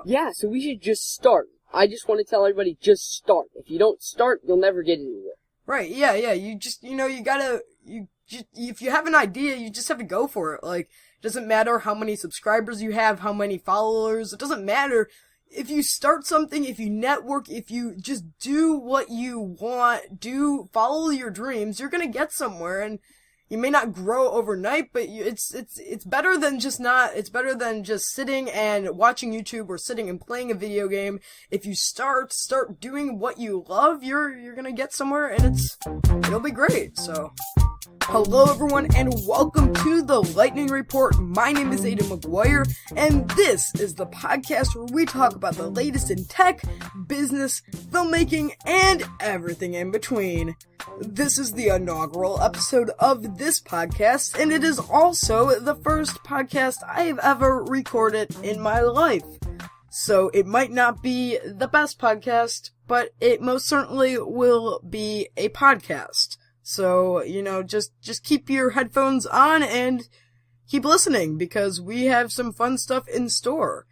Yeah, so we should just start. I just want to tell everybody, just start. If you don't start, you'll never get anywhere. Right, yeah, you just, if you have an idea, you just have to go for it. Like, it doesn't matter how many subscribers you have, how many followers, it doesn't matter. If you start something, if you network, if you just do what you want, follow your dreams, you're gonna get somewhere, and you may not grow overnight, but it's better than it's better than just sitting and watching YouTube or sitting and playing a video game. If you start doing what you love, you're gonna get somewhere, and it'll be great, so. Hello everyone, and welcome to the Lightning Report. My name is Aiden McGuire, and this is the podcast where we talk about the latest in tech, business, filmmaking, and everything in between. This is the inaugural episode of this podcast, and it is also the first podcast I've ever recorded in my life. So it might not be the best podcast, but it most certainly will be a podcast. So, just keep your headphones on and keep listening, because we have some fun stuff in store.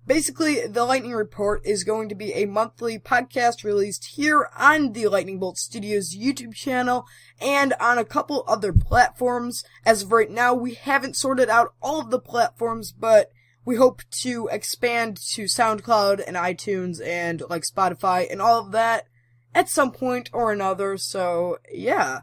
Basically, the Lightning Report is going to be a monthly podcast released here on the Lightning Bolt Studios YouTube channel and on a couple other platforms. As of right now, we haven't sorted out all of the platforms, but we hope to expand to SoundCloud and iTunes and Spotify and all of that at some point or another, so yeah.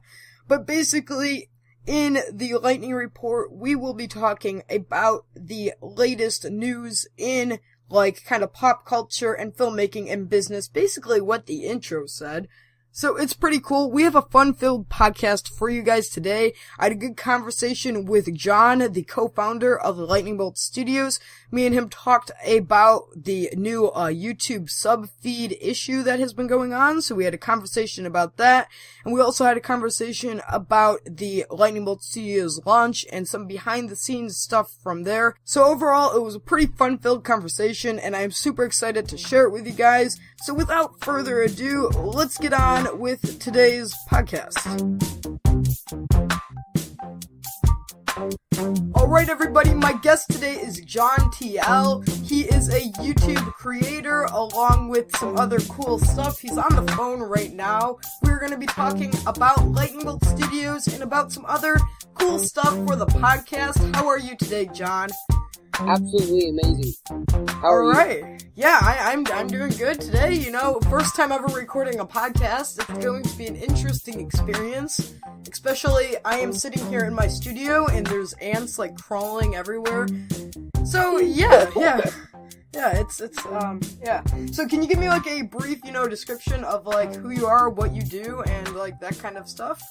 But basically, in the Lightning Report, we will be talking about the latest news in, kind of pop culture and filmmaking and business, basically what the intro said. So it's pretty cool. We have a fun-filled podcast for you guys today. I had a good conversation with John, the co-founder of the Lightning Bolt Studios. Me and him talked about the new YouTube sub-feed issue that has been going on, so we had a conversation about that. And we also had a conversation about the Lightning Bolt Studios launch and some behind-the-scenes stuff from there. So overall, it was a pretty fun-filled conversation, and I'm super excited to share it with you guys. So without further ado, let's get on with today's podcast. Alright everybody, my guest today is John TL. He is a YouTube creator along with some other cool stuff. He's on the phone right now. We're going to be talking about Lightning Bolt Studios and about some other cool stuff for the podcast. How are you today, John? Absolutely amazing. How are you? Alright. Yeah, I'm doing good today. First time ever recording a podcast. It's going to be an interesting experience. Especially, I am sitting here in my studio and there's ants crawling everywhere. So, yeah. Yeah, yeah. So can you give me a brief, description of who you are, what you do, and that kind of stuff?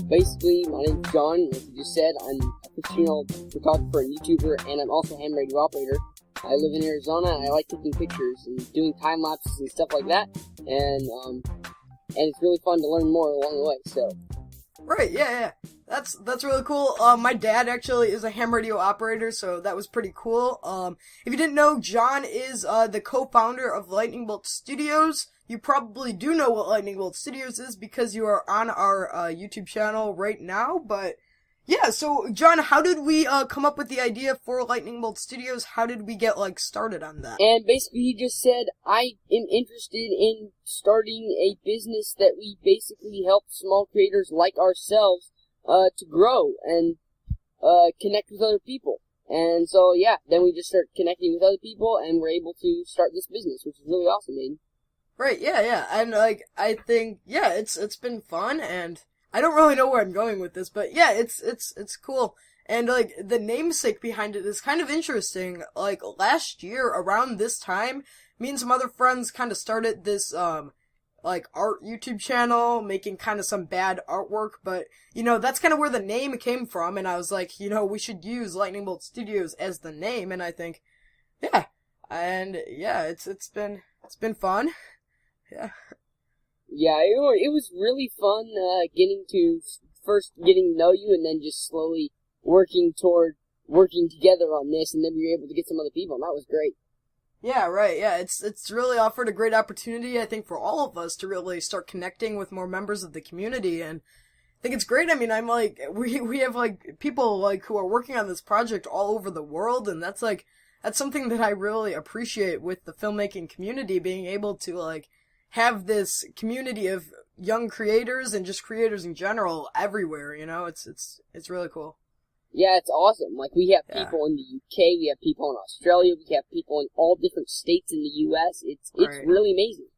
Basically, my name's John. Like you just said, I'm a professional photographer and YouTuber, and I'm also a ham radio operator. I live in Arizona, and I like taking pictures and doing time lapses and stuff like that. And it's really fun to learn more along the way. So. Right, yeah. That's really cool. My dad actually is a ham radio operator, so that was pretty cool. If you didn't know, John is the co-founder of Lightning Bolt Studios. You probably do know what Lightning Bolt Studios is because you are on our YouTube channel right now, but yeah, so John, how did we come up with the idea for Lightning Bolt Studios? How did we get started on that? And basically he just said, I am interested in starting a business that we basically help small creators like ourselves to grow and connect with other people. And so yeah, then we just start connecting with other people and we're able to start this business, which is really awesome, man. Right, yeah, and I think, yeah, it's been fun, and I don't really know where I'm going with this, but yeah, it's cool, and the namesake behind it is kind of interesting. Last year, around this time, me and some other friends kind of started this, art YouTube channel, making kind of some bad artwork, but, that's kind of where the name came from, and I was like, we should use Lightning Bolt Studios as the name, and I think, yeah, and yeah, it's been fun. Yeah, it was really fun, getting to know you and then just slowly working together on this, and then we were able to get some other people, and that was great. Yeah, right, yeah, it's really offered a great opportunity, I think, for all of us to really start connecting with more members of the community, and I think it's great. I mean, we have people, who are working on this project all over the world, and that's, that's something that I really appreciate with the filmmaking community, being able to, like, have this community of young creators and just creators in general everywhere, you know? It's really cool. Yeah, it's awesome. Like, we have people in the UK, we have people in Australia, we have people in all different states in the US. It's really amazing.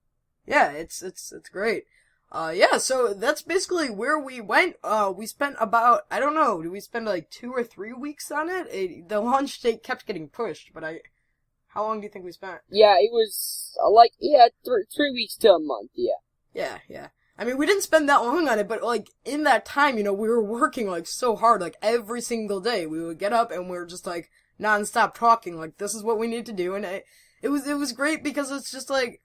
Yeah, it's great. Yeah, so that's basically where we went. We spent about, I don't know, did we spend like 2 or 3 weeks on it? The launch date kept getting pushed, but how long do you think we spent? Yeah, it was, 3 weeks to a month, yeah. Yeah. I mean, we didn't spend that long on it, but, like, in that time, you know, we were working, like, so hard, like, every single day. We would get up and we were just, like, non-stop talking, like, this is what we need to do, and it was great because it's just, like,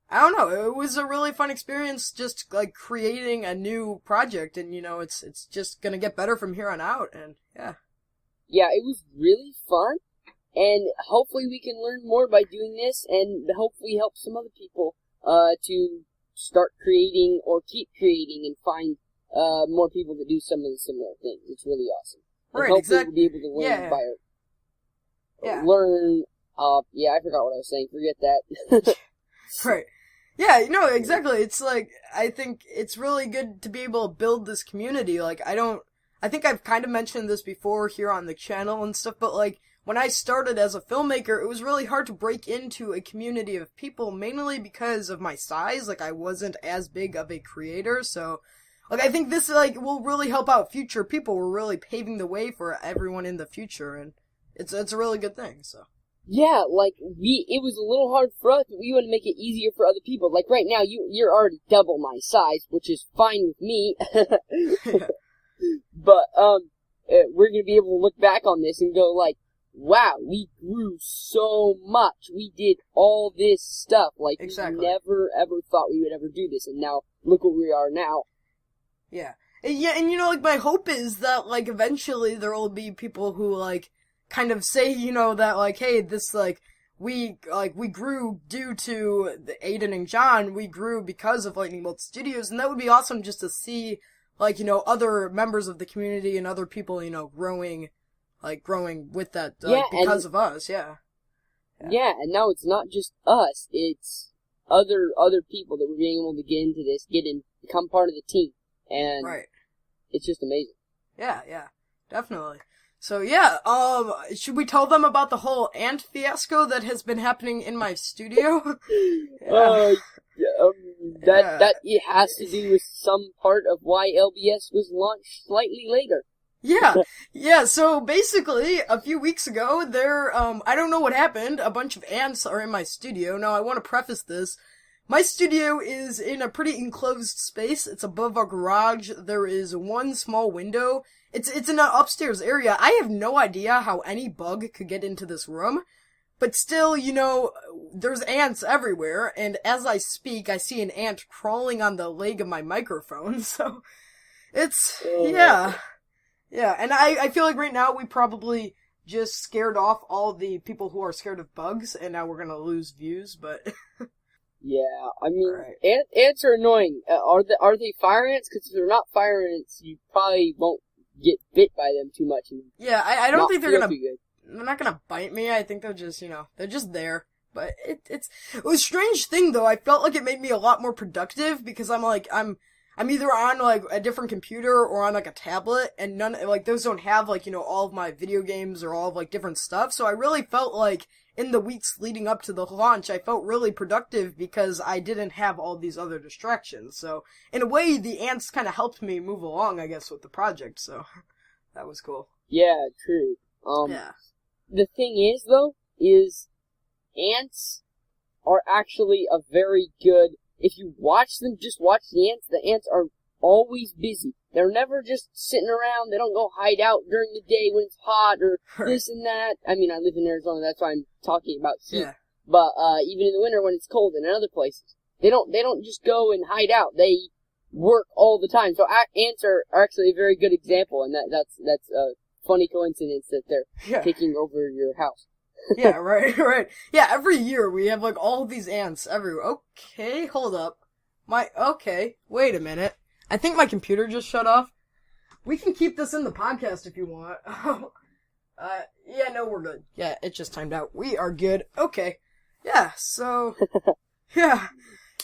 I don't know, it was a really fun experience just, like, creating a new project, and, you know, it's just gonna get better from here on out, and, yeah. Yeah, it was really fun, and hopefully we can learn more by doing this, and hopefully help some other people, to start creating or keep creating and find more people that do some of the similar things. It's really awesome. And Right, hopefully exactly. we'll be able to learn I forgot what I was saying. Forget that. Right. Yeah, you know, exactly. It's like, I think it's really good to be able to build this community. Like, I think I've kind of mentioned this before here on the channel and stuff, but like, when I started as a filmmaker, it was really hard to break into a community of people, mainly because of my size. Like, I wasn't as big of a creator, so, like, I think this, like, will really help out future people. We're really paving the way for everyone in the future, and it's a really good thing, so. Yeah, like, it was a little hard for us, but we want to make it easier for other people. Like, right now, you're already double my size, which is fine with me. But, we're gonna be able to look back on this and go, like, wow, we grew so much. We did all this stuff. Like, Exactly. we never, ever thought we would ever do this, and now, look where we are now. Yeah. Yeah, and you know, like, my hope is that, like, eventually there will be people who, like, kind of say, you know, that, like, hey, this, like, we grew due to Aiden and John, we grew because of Lightning Bolt Studios, and that would be awesome just to see, like, you know, other members of the community and other people, you know, growing with that, because of us, yeah. Yeah, and now it's not just us, it's other people that we're being able to get into this, become part of the team, and it's just amazing. Yeah, definitely. So yeah, should we tell them about the whole ant fiasco that has been happening in my studio? That it has to do with some part of why LBS was launched slightly later. Yeah, so basically, a few weeks ago, I don't know what happened, a bunch of ants are in my studio. Now, I want to preface this. My studio is in a pretty enclosed space. It's above our garage. There is one small window. It's in an upstairs area. I have no idea how any bug could get into this room. But still, you know, there's ants everywhere, and as I speak, I see an ant crawling on the leg of my microphone, so yeah, and I feel like right now we probably just scared off all the people who are scared of bugs, and now we're gonna lose views, but... Yeah, I mean, ants are annoying. Are they fire ants? Because if they're not fire ants, you probably won't get bit by them too much. Yeah, I don't think they're not gonna bite me. I think they're just, you know, they're just there. But it was a strange thing though. I felt like it made me a lot more productive because I'm either on like a different computer or on like a tablet, and those don't have like, you know, all of my video games or all of like different stuff. So I really felt like in the weeks leading up to the launch, I felt really productive because I didn't have all these other distractions. So in a way, the ants kind of helped me move along, I guess, with the project. So that was cool. Yeah, true. Yeah. The thing is, though, ants are actually a very good... If you watch them, just watch the ants are always busy. They're never just sitting around. They don't go hide out during the day when it's hot or this and that. I mean, I live in Arizona, that's why I'm talking about heat. Yeah. But, even in the winter when it's cold and in other places, they don't just go and hide out. They work all the time. So ants are actually a very good example, and that's a funny coincidence that they're taking over your house. Yeah, right. Yeah, every year we have, like, all of these ants everywhere. Okay, hold up. Wait a minute. I think my computer just shut off. We can keep this in the podcast if you want. Yeah, no, we're good. Yeah, it just timed out. We are good. Okay. Yeah, so, yeah.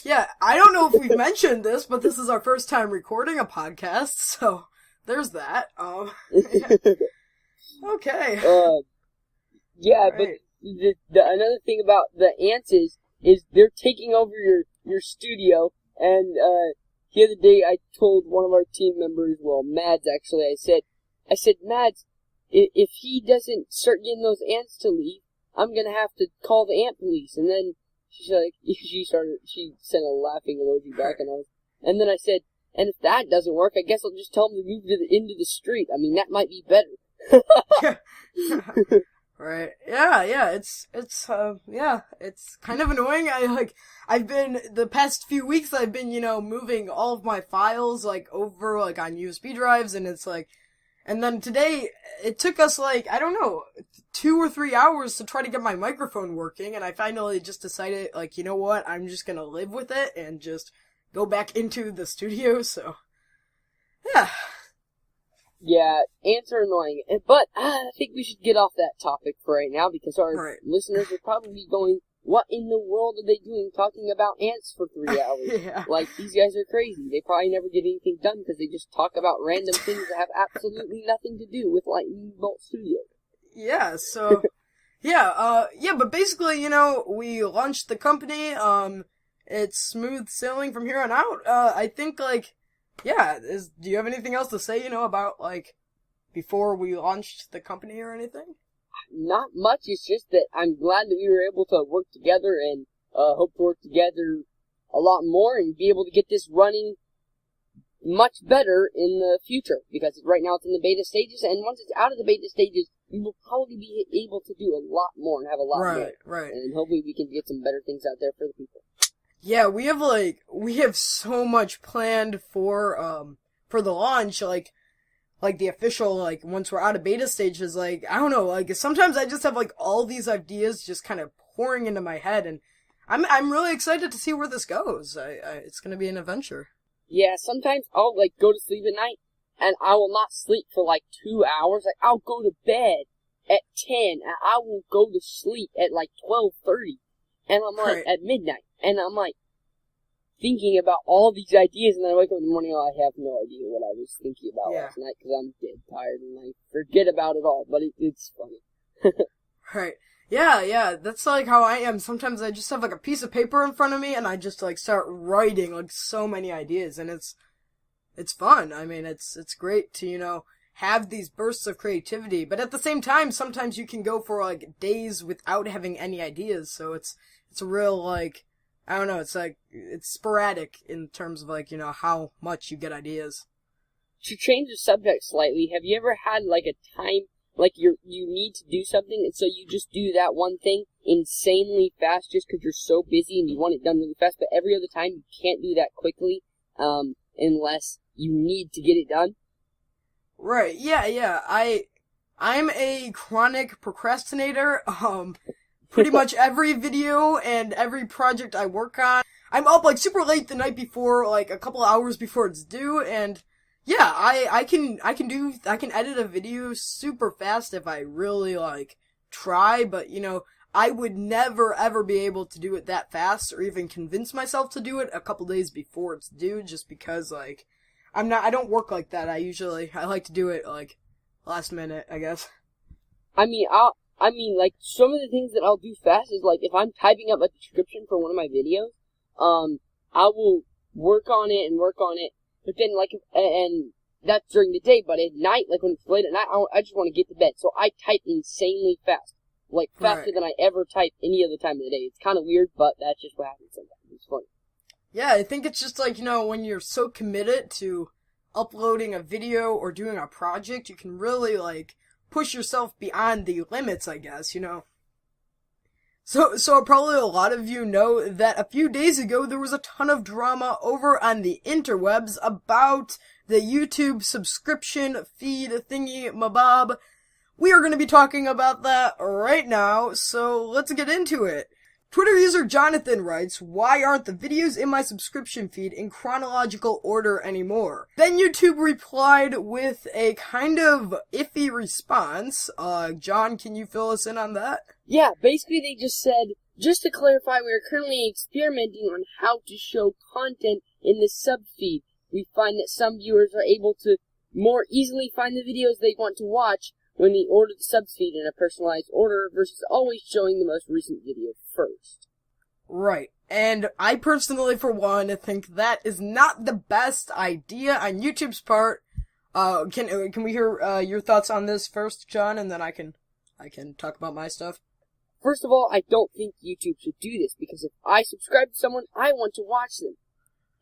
Yeah, I don't know if we've mentioned this, but this is our first time recording a podcast, so there's that. Yeah. Okay. Yeah, Right. but the another thing about the ants is they're taking over your studio, and the other day I told one of our team members, well, Mads actually, I said, Mads, if he doesn't start getting those ants to leave, I'm gonna have to call the ant police. And then she sent a laughing emoji back, and then I said, and if that doesn't work, I guess I'll just tell them to move into the street. I mean, that might be better. Right. Yeah, it's kind of annoying. I've been, the past few weeks I've been, moving all of my files, over, on USB drives, and it's and then today, it took us, I don't know, 2 or 3 hours to try to get my microphone working, and I finally just decided, you know what, I'm just gonna live with it, and just go back into the studio, so, yeah. Yeah, ants are annoying, but I think we should get off that topic for right now, because our listeners are probably going, what in the world are they doing talking about ants for 3 hours? Yeah. These guys are crazy. They probably never get anything done because they just talk about random things that have absolutely nothing to do with Lightning Bolt Studio. Yeah, so, but basically, we launched the company, it's smooth sailing from here on out. I think, do you have anything else to say, about, before we launched the company or anything? Not much. It's just that I'm glad that we were able to work together and hope to work together a lot more and be able to get this running much better in the future. Because right now it's in the beta stages, and once it's out of the beta stages, we will probably be able to do a lot more and have a lot more. Right. And hopefully we can get some better things out there for the people. Yeah, we have so much planned for the launch, the official, once we're out of beta stages, I don't know, sometimes I just have, all these ideas just kind of pouring into my head, and I'm really excited to see where this goes. It's gonna be an adventure. Yeah, sometimes I'll, go to sleep at night, and I will not sleep for, 2 hours. I'll go to bed at 10, and I will go to sleep at, 12:30, and I'm, at midnight, and I'm, thinking about all these ideas, and then I wake up in the morning, I have no idea what I was thinking about last night, because I'm dead tired, and I forget about it all, but it's funny. Right. Yeah, that's how I am. Sometimes I just have a piece of paper in front of me, and I just start writing so many ideas, and it's fun. I mean, it's great to, have these bursts of creativity, but at the same time, sometimes you can go for days without having any ideas, so it's a real I don't know, it's sporadic in terms of how much you get ideas. To change the subject slightly, have you ever had a time you need to do something, and so you just do that one thing insanely fast just because you're so busy and you want it done really fast, but every other time you can't do that quickly unless you need to get it done? Right. Yeah. I'm a chronic procrastinator. Pretty much every video and every project I work on, I'm up super late the night before, a couple hours before it's due, and yeah, I can edit a video super fast if I really try, but I would never ever be able to do it that fast or even convince myself to do it a couple days before it's due, just because I don't work like that. I like to do it last minute, I guess. I mean, some of the things that I'll do fast is, if I'm typing up a description for one of my videos, I will work on it, but then, and that's during the day, but at night, when it's late at night, I just want to get to bed, so I type insanely fast, faster than I ever type any other time of the day. It's kind of weird, but that's just what happens sometimes. It's funny. Yeah, I think it's just when you're so committed to uploading a video or doing a project, you can really, push yourself beyond the limits, I guess, So probably a lot of you know that a few days ago there was a ton of drama over on the interwebs about the YouTube subscription feed thingy mabob. We are going to be talking about that right now, so let's get into it. Twitter user Jonathan writes, why aren't the videos in my subscription feed in chronological order anymore? Then YouTube replied with a kind of iffy response. John, can you fill us in on that? Yeah, basically they just said, just to clarify, we are currently experimenting on how to show content in the subfeed. We find that some viewers are able to more easily find the videos they want to watch when they order the subfeed in a personalized order versus always showing the most recent video first. Right. And I personally, for one, think that is not the best idea on YouTube's part. Can we hear your thoughts on this first, John, and then I can talk about my stuff? First of all, I don't think YouTube should do this, because if I subscribe to someone, I want to watch them.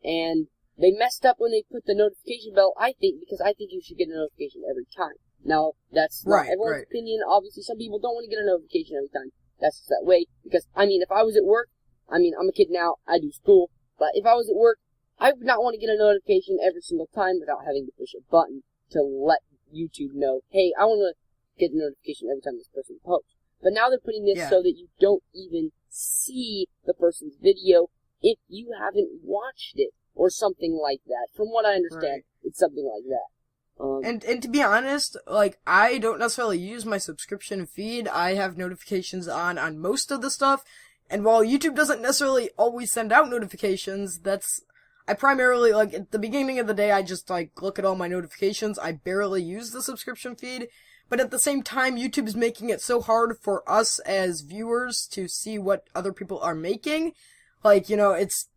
And they messed up when they put the notification bell, I think, because I think you should get a notification every time. Now, that's not everyone's opinion. Obviously, some people don't want to get a notification every time. That's just that way. Because, I mean, if I was at work, I mean, I'm a kid now, I do school, but if I was at work, I would not want to get a notification every single time without having to push a button to let YouTube know, hey, I want to get a notification every time this person posts. But now they're putting this so that you don't even see the person's video if you haven't watched it, or something like that. From what I understand, it's something like that. And to be honest, like, I don't necessarily use my subscription feed. I have notifications on most of the stuff. And while YouTube doesn't necessarily always send out notifications, I primarily, like, at the beginning of the day, I just, like, look at all my notifications. I barely use the subscription feed. But at the same time, YouTube is making it so hard for us as viewers to see what other people are making. Like, you know, it's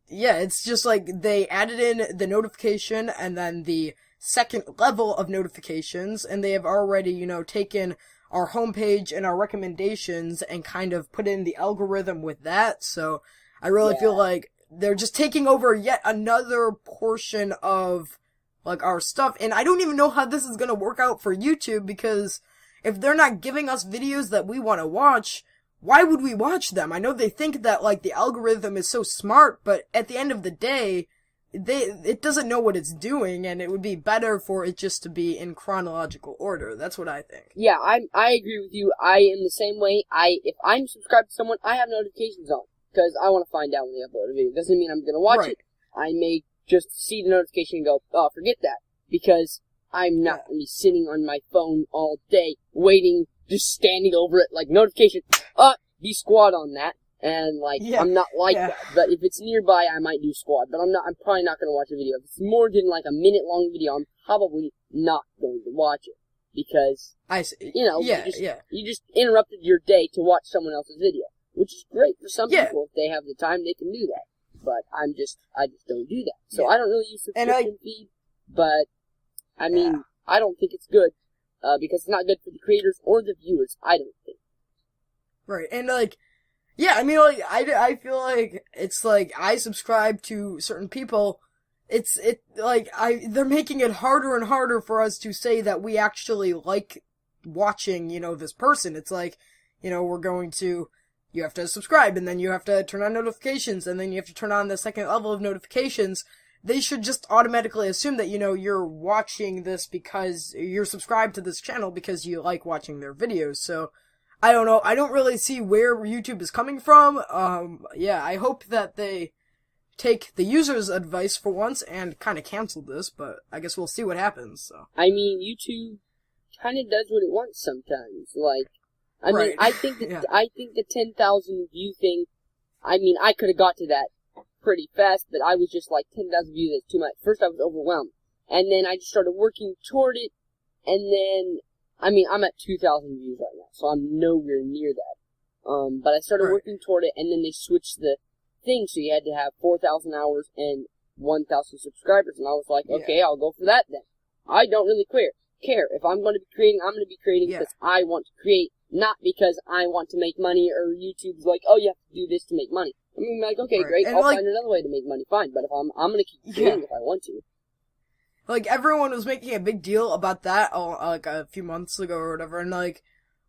just like they added in the notification and then the second level of notifications, and they have already, you know, taken our homepage and our recommendations and kind of put in the algorithm with that. So I really feel like they're just taking over yet another portion of, like, our stuff. And I don't even know how this is gonna work out for YouTube, because if they're not giving us videos that we want to watch, why would we watch them? I know they think that, like, the algorithm is so smart, but at the end of the day, it doesn't know what it's doing, and it would be better for it just to be in chronological order. That's what I think. Yeah, I agree with you. I am the same way. If I'm subscribed to someone, I have notifications on, because I want to find out when they upload a video. Doesn't mean I'm gonna watch it. I may just see the notification and go, oh, forget that, because I'm not gonna be sitting on my phone all day, waiting, just standing over it, like, notification, be squad on that, and, like, I'm not like that. But if it's nearby, I might do squad, but I'm probably not gonna watch a video. If it's more than, like, a minute-long video, I'm probably not going to watch it, because, you know, you just interrupted your day to watch someone else's video, which is great for some people. If they have the time, they can do that. But I just don't do that. So I don't really use subscription feed, but, I mean, I don't think it's good, because it's not good for the creators or the viewers, I don't think. Right, and, like, I mean, like, I feel like it's like I subscribe to certain people. They're making it harder and harder for us to say that we actually like watching, you know, this person. It's like, you know, you have to subscribe, and then you have to turn on notifications, and then you have to turn on the second level of notifications. They should just automatically assume that, you know, you're watching this because you're subscribed to this channel because you like watching their videos. So, I don't know. I don't really see where YouTube is coming from. I hope that they take the user's advice for once and kind of cancel this, but I guess we'll see what happens, so. I mean, YouTube kind of does what it wants sometimes. Like, I mean, I think the 10,000 view thing, I mean, I could have got to that pretty fast, but I was just like, 10,000 views is too much. First, I was overwhelmed, and then I just started working toward it, and then, I mean, I'm at 2,000 views right now, so I'm nowhere near that. But I started working toward it, and then they switched the thing, so you had to have 4,000 hours and 1,000 subscribers, and I was like, okay, I'll go for that then. I don't really care. If I'm going to be creating, I'm going to be creating because I want to create, not because I want to make money, or YouTube's like, oh, you have to do this to make money. I mean, like, okay, great, I'll find another way to make money, fine, but if I'm going to keep creating if I want to. Like, everyone was making a big deal about that, like, a few months ago or whatever, and, like,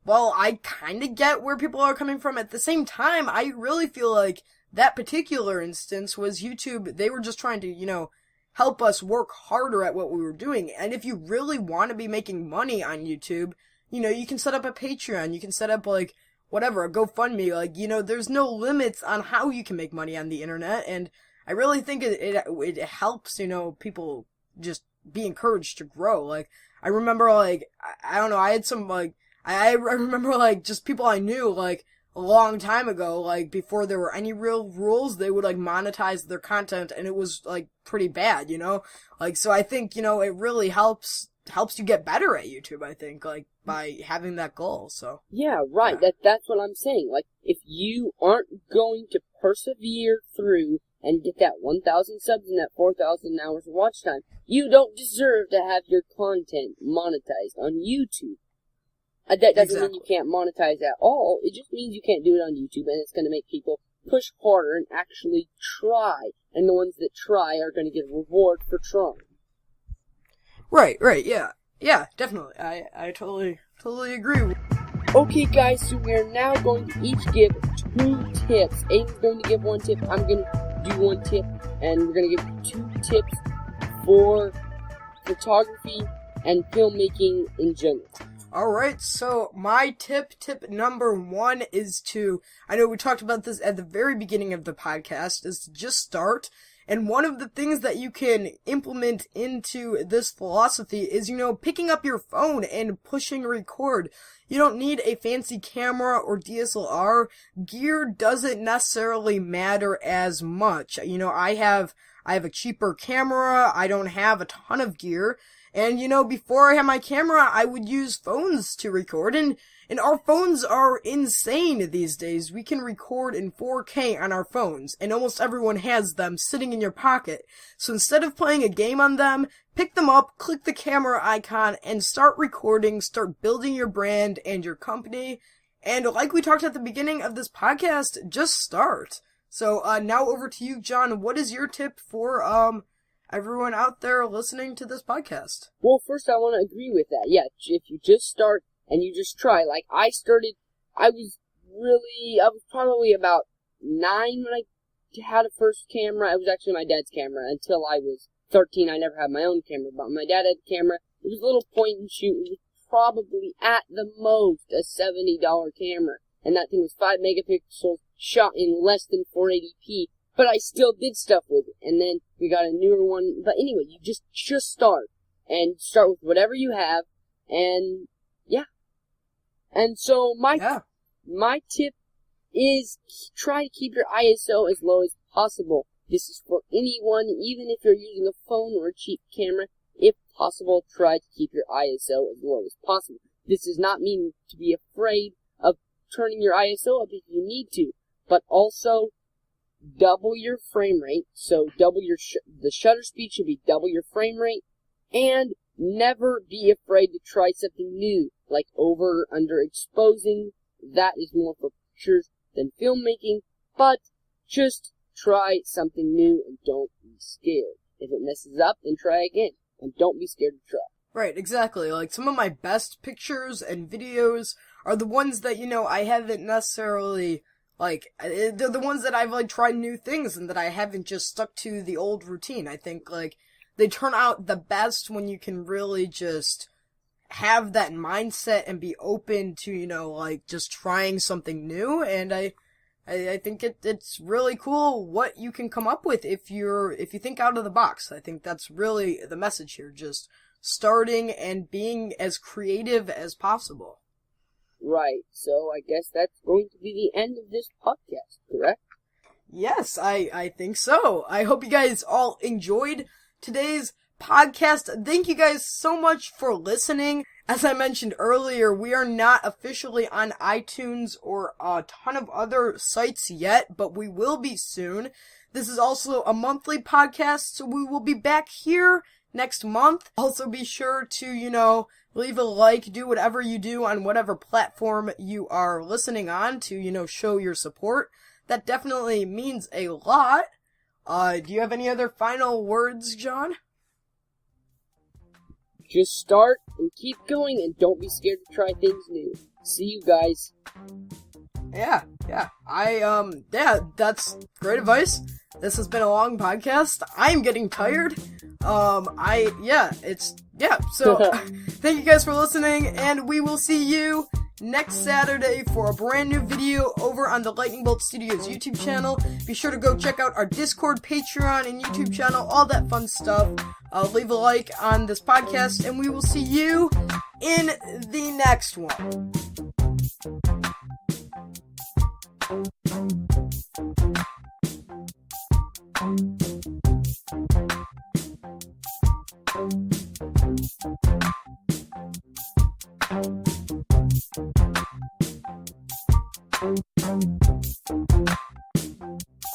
well, I kinda get where people are coming from. At the same time, I really feel like that particular instance was YouTube, they were just trying to, you know, help us work harder at what we were doing. And if you really want to be making money on YouTube, you know, you can set up a Patreon, you can set up, like, whatever, a GoFundMe. Like, you know, there's no limits on how you can make money on the internet, and I really think it helps, you know, people just be encouraged to grow. Like, I remember, like, I don't know, I had some, like, I remember, like, just people I knew, like, a long time ago, like, before there were any real rules, they would, like, monetize their content, and it was, like, pretty bad, you know? Like, so I think, you know, it really helps you get better at YouTube, I think, like, by having that goal, so. Yeah, right, Yeah. that's what I'm saying. Like, if you aren't going to persevere through and get that 1,000 subs and that 4,000 hours of watch time, you don't deserve to have your content monetized on YouTube. That doesn't mean you can't monetize at all. It just means you can't do it on YouTube, and it's going to make people push harder and actually try. And the ones that try are going to get a reward for trying. Right, yeah. Yeah, definitely. I totally agree. Okay, guys, so we are now going to each give 2 tips. Aiden's going to give 1 tip, I'm going to do 1 tip, and we're going to give 2 tips for photography and filmmaking in general. Alright, so my tip number 1 is I know we talked about this at the very beginning of the podcast, is to just start. And one of the things that you can implement into this philosophy is, you know, picking up your phone and pushing record. You don't need a fancy camera or DSLR. Gear doesn't necessarily matter as much. You know, I have a cheaper camera. I don't have a ton of gear. And, you know, before I had my camera, I would use phones to record, and our phones are insane these days. We can record in 4K on our phones, and almost everyone has them sitting in your pocket. So instead of playing a game on them, pick them up, click the camera icon, and start recording, start building your brand and your company. And like we talked at the beginning of this podcast, just start. So, now over to you, John. What is your tip for, everyone out there listening to this podcast? Well, first I want to agree with that. Yeah, if you just start and you just try. Like, I was probably about 9 when I had a first camera. It was actually my dad's camera. Until I was 13, I never had my own camera. But my dad had a camera. It was a little point and shoot. It was probably, at the most, a $70 camera. And that thing was 5 megapixels, shot in less than 480p. But I still did stuff with it. And then we got a newer one. But anyway, you just start. And start with whatever you have. And, yeah. And so my tip is try to keep your ISO as low as possible. This is for anyone, even if you're using a phone or a cheap camera. If possible, try to keep your ISO as low as possible. This does not mean to be afraid of turning your ISO up if you need to, but also double your frame rate. So double the shutter speed should be double your frame rate, and never be afraid to try something new, like over under exposing. That is more for pictures than filmmaking, but just try something new and don't be scared. If it messes up, then try again, and don't be scared to try. Right, exactly. Like, some of my best pictures and videos are the ones that, you know, I haven't necessarily, like, they're the ones that I've, like, tried new things and that I haven't just stuck to the old routine. I think, like, they turn out the best when you can really just have that mindset and be open to, you know, like, just trying something new. And I think it's really cool what you can come up with if you think out of the box. I think that's really the message here. Just starting and being as creative as possible. Right. So I guess that's going to be the end of this podcast, correct? Yes, I think so. I hope you guys all enjoyed today's podcast. Thank you guys so much for listening. As I mentioned earlier, we are not officially on iTunes or a ton of other sites yet, but we will be soon. This is also a monthly podcast, so we will be back here next month. Also be sure to, you know, leave a like, do whatever you do on whatever platform you are listening on to, you know, show your support. That definitely means a lot. Do you have any other final words, John? Just start and keep going, and don't be scared to try things new. See you guys. Yeah, that's great advice. This has been a long podcast. I am getting tired. So thank you guys for listening, and we will see you next Saturday for a brand new video over on the Lightning Bolt Studios YouTube channel. Be sure to go check out our Discord, Patreon, and YouTube channel, all that fun stuff. Leave a like on this podcast, and we will see you in the next one. Thank you.